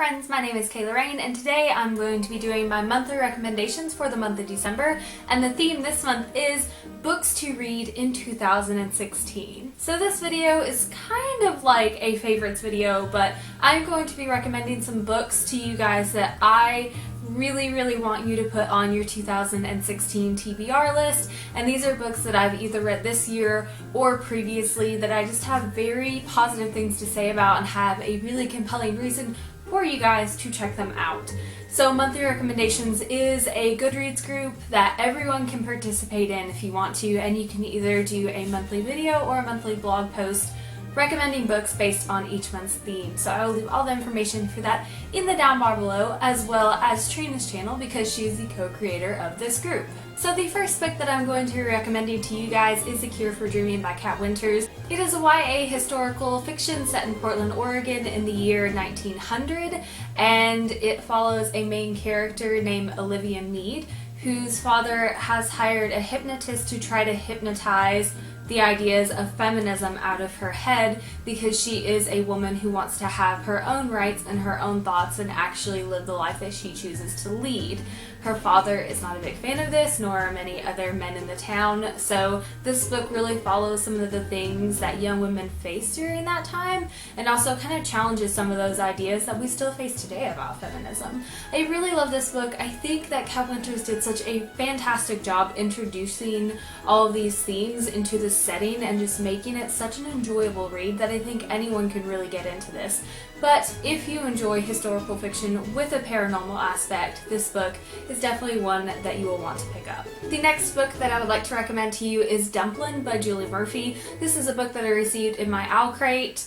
friends, my name is Kayla Rayne, and today I'm going to be doing my monthly recommendations for the month of December, and the theme this month is books to read in 2016. So this video is kind of like a favorites video, but I'm going to be recommending some books to you guys that I really want you to put on your 2016 TBR list, and these are books that I've either read this year or previously that I just have very positive things to say about and have a really compelling reason for you guys to check them out. So Monthly Recommendations is a Goodreads group that everyone can participate in if you want to, and you can either do a monthly video or a monthly blog post recommending books based on each month's theme. So I will leave all the information for that in the down bar below, as well as Trina's channel because she's the co-creator of this group. So the first book that I'm going to be recommending to you guys is A Cure for Dreaming by Kat Winters. It is a YA historical fiction set in Portland, Oregon in the year 1900, and it follows a main character named Olivia Mead, whose father has hired a hypnotist to try to hypnotize the ideas of feminism out of her head because she is a woman who wants to have her own rights and her own thoughts and actually live the life that she chooses to lead. Her father is not a big fan of this, nor are many other men in the town, so this book really follows some of the things that young women face during that time and also kind of challenges some of those ideas that we still face today about feminism. I really love this book. I think that Kat Winters did such a fantastic job introducing all of these themes into the setting and just making it such an enjoyable read that I think anyone could really get into this. But if you enjoy historical fiction with a paranormal aspect, this book is definitely one that you will want to pick up. The next book that I would like to recommend to you is Dumplin by Julie Murphy. This is a book that I received in my Owl Crate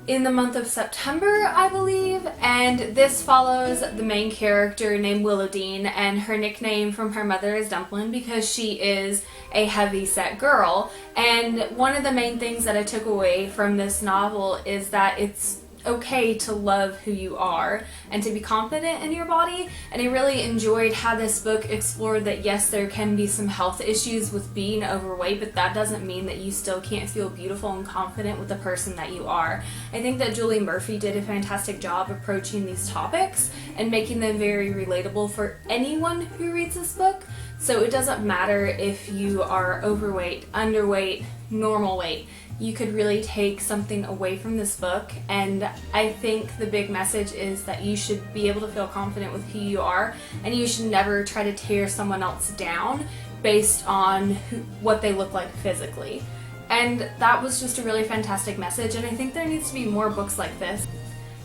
in the month of September, I believe, and this follows the main character named Willowdean, and her nickname from her mother is Dumplin because she is a heavy-set girl. And one of the main things that I took away from this novel is that it's okay to love who you are and to be confident in your body, and I really enjoyed how this book explored that yes, there can be some health issues with being overweight, but that doesn't mean that you still can't feel beautiful and confident with the person that you are. I think that Julie Murphy did a fantastic job approaching these topics and making them very relatable for anyone who reads this book. So it doesn't matter if you are overweight, underweight, normal weight. You could really take something away from this book, and I think the big message is that you should be able to feel confident with who you are, and you should never try to tear someone else down based on what they look like physically. And that was just a really fantastic message, and I think there needs to be more books like this.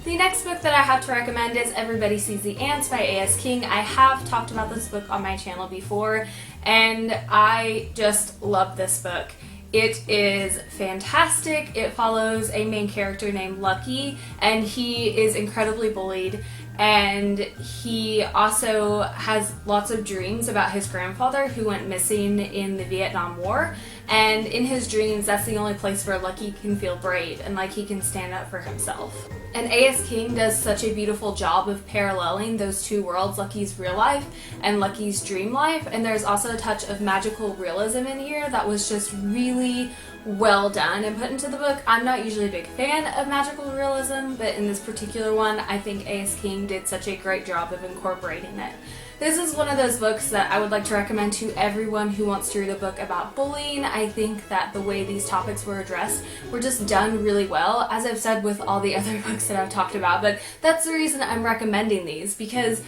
The next book that I have to recommend is Everybody Sees the Ants by A.S. King. I have talked about this book on my channel before, and I just love this book. It is fantastic. It follows a main character named Lucky, and he is incredibly bullied, and he also has lots of dreams about his grandfather who went missing in the Vietnam War, and in his dreams that's the only place where Lucky can feel brave and like he can stand up for himself. And A.S. King does such a beautiful job of paralleling those two worlds, Lucky's real life and Lucky's dream life, and there's also a touch of magical realism in here that was just really well done and put into the book. I'm not usually a big fan of magical realism, but in this particular one, I think A.S. King did such a great job of incorporating it. This is one of those books that I would like to recommend to everyone who wants to read a book about bullying. I think that the way these topics were addressed were just done really well, as I've said with all the other books that I've talked about, but that's the reason I'm recommending these, because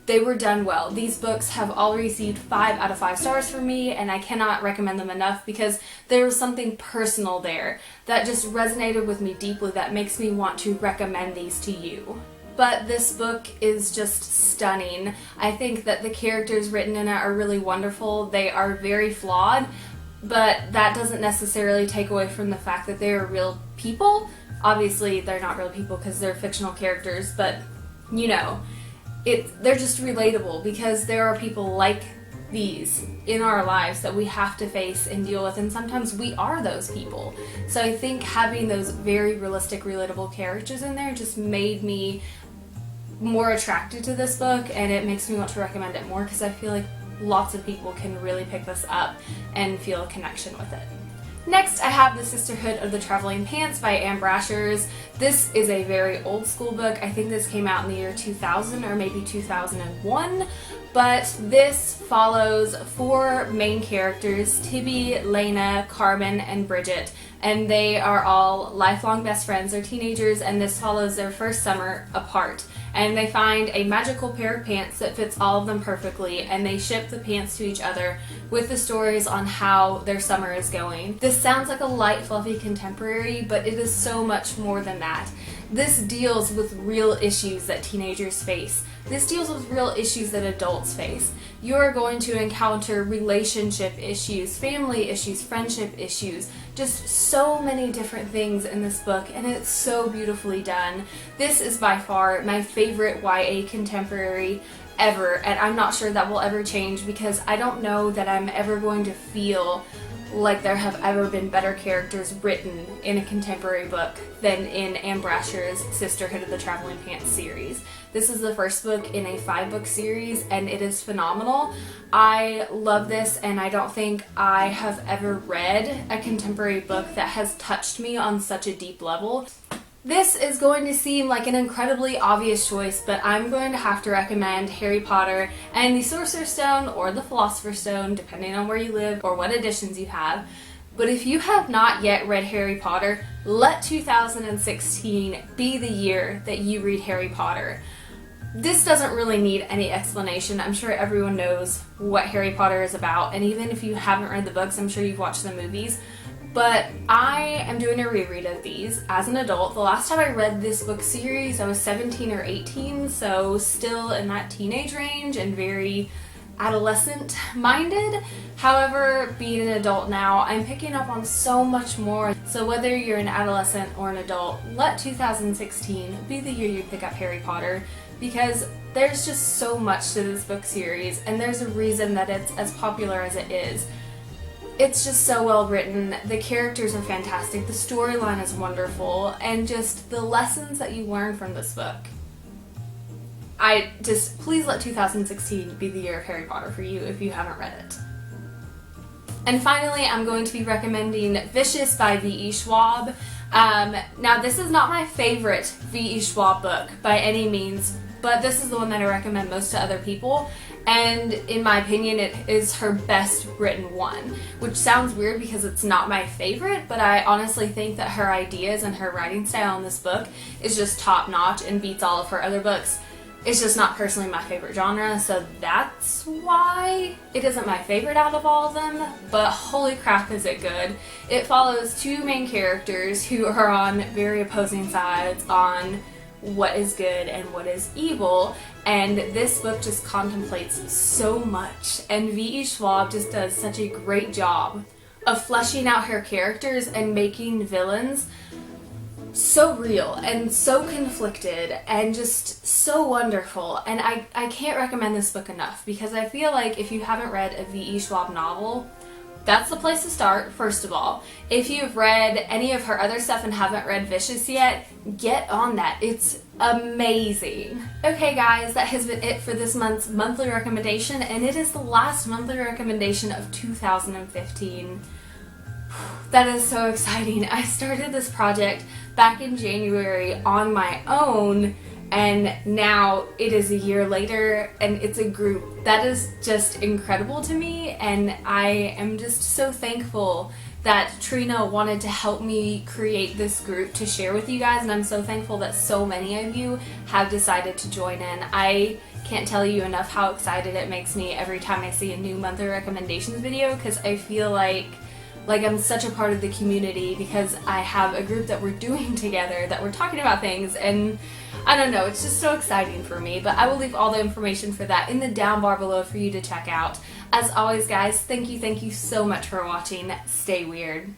they were done well. These books have all received 5 out of 5 stars from me, and I cannot recommend them enough because there was something personal there that just resonated with me deeply that makes me want to recommend these to you. But this book is just stunning. I think that the characters written in it are really wonderful. They are very flawed, but that doesn't necessarily take away from the fact that they are real people. Obviously, they're not real people because they're fictional characters, but you know, they're just relatable because there are people like these in our lives that we have to face and deal with, and sometimes we are those people. So I think having those very realistic, relatable characters in there just made me more attracted to this book, and it makes me want to recommend it more because I feel like lots of people can really pick this up and feel a connection with it. Next, I have The Sisterhood of the Traveling Pants by Brashares. This is a very old school book. I think this came out in the year 2000 or maybe 2001, but this follows 4 main characters, Tibby, Lena, Carmen, and Bridget, and they are all lifelong best friends. They're teenagers, and this follows their first summer apart. And they find a magical pair of pants that fits all of them perfectly, and they ship the pants to each other with the stories on how their summer is going. This sounds like a light, fluffy contemporary, but it is so much more than that. This deals with real issues that teenagers face. This deals with real issues that adults face. You're going to encounter relationship issues, family issues, friendship issues, just so many different things in this book, and it's so beautifully done. This is by far my favorite YA contemporary ever, and I'm not sure that will ever change because I don't know that I'm ever going to feel like there have ever been better characters written in a contemporary book than in Brashares' Sisterhood of the Traveling Pants series. This is the first book in a 5-book series, and it is phenomenal. I love this, and I don't think I have ever read a contemporary book that has touched me on such a deep level. This is going to seem like an incredibly obvious choice, but I'm going to have to recommend Harry Potter and the Sorcerer's Stone or the Philosopher's Stone, depending on where you live or what editions you have. But if you have not yet read Harry Potter, let 2016 be the year that you read Harry Potter. This doesn't really need any explanation. I'm sure everyone knows what Harry Potter is about, and even if you haven't read the books, I'm sure you've watched the movies. But I am doing a reread of these as an adult. The last time I read this book series, I was 17 or 18, so still in that teenage range and very adolescent-minded. However, being an adult now, I'm picking up on so much more. So whether you're an adolescent or an adult, let 2016 be the year you pick up Harry Potter, because there's just so much to this book series, and there's a reason that it's as popular as it is. It's just so well written, the characters are fantastic, the storyline is wonderful, and just the lessons that you learn from this book. Please let 2016 be the year of Harry Potter for you if you haven't read it. And finally, I'm going to be recommending Vicious by V.E. Schwab. Now, this is not my favorite V.E. Schwab book by any means, but this is the one that I recommend most to other people. And in my opinion, it is her best written one, which sounds weird because it's not my favorite, but I honestly think that her ideas and her writing style in this book is just top notch and beats all of her other books. It's just not personally my favorite genre, so that's why it isn't my favorite out of all of them, but holy crap is it good. It follows 2 main characters who are on very opposing sides on what is good and what is evil, and this book just contemplates so much, and V.E. Schwab just does such a great job of fleshing out her characters and making villains so real and so conflicted and just so wonderful. And I can't recommend this book enough, because I feel like if you haven't read a V.E. Schwab novel, that's the place to start, first of all. If you've read any of her other stuff and haven't read Vicious yet, get on that. It's amazing. Okay guys, that has been it for this month's monthly recommendation, and it is the last monthly recommendation of 2015. That is so exciting. I started this project back in January on my own, and now it is a year later and it's a group. That is just incredible to me, and I am just so thankful that Trina wanted to help me create this group to share with you guys, and I'm so thankful that so many of you have decided to join in. I can't tell you enough how excited it makes me every time I see a new monthly recommendations video, because I feel like I'm such a part of the community, because I have a group that we're doing together, that we're talking about things, and I don't know, it's just so exciting for me. But I will leave all the information for that in the down bar below for you to check out. As always guys, thank you so much for watching. Stay weird.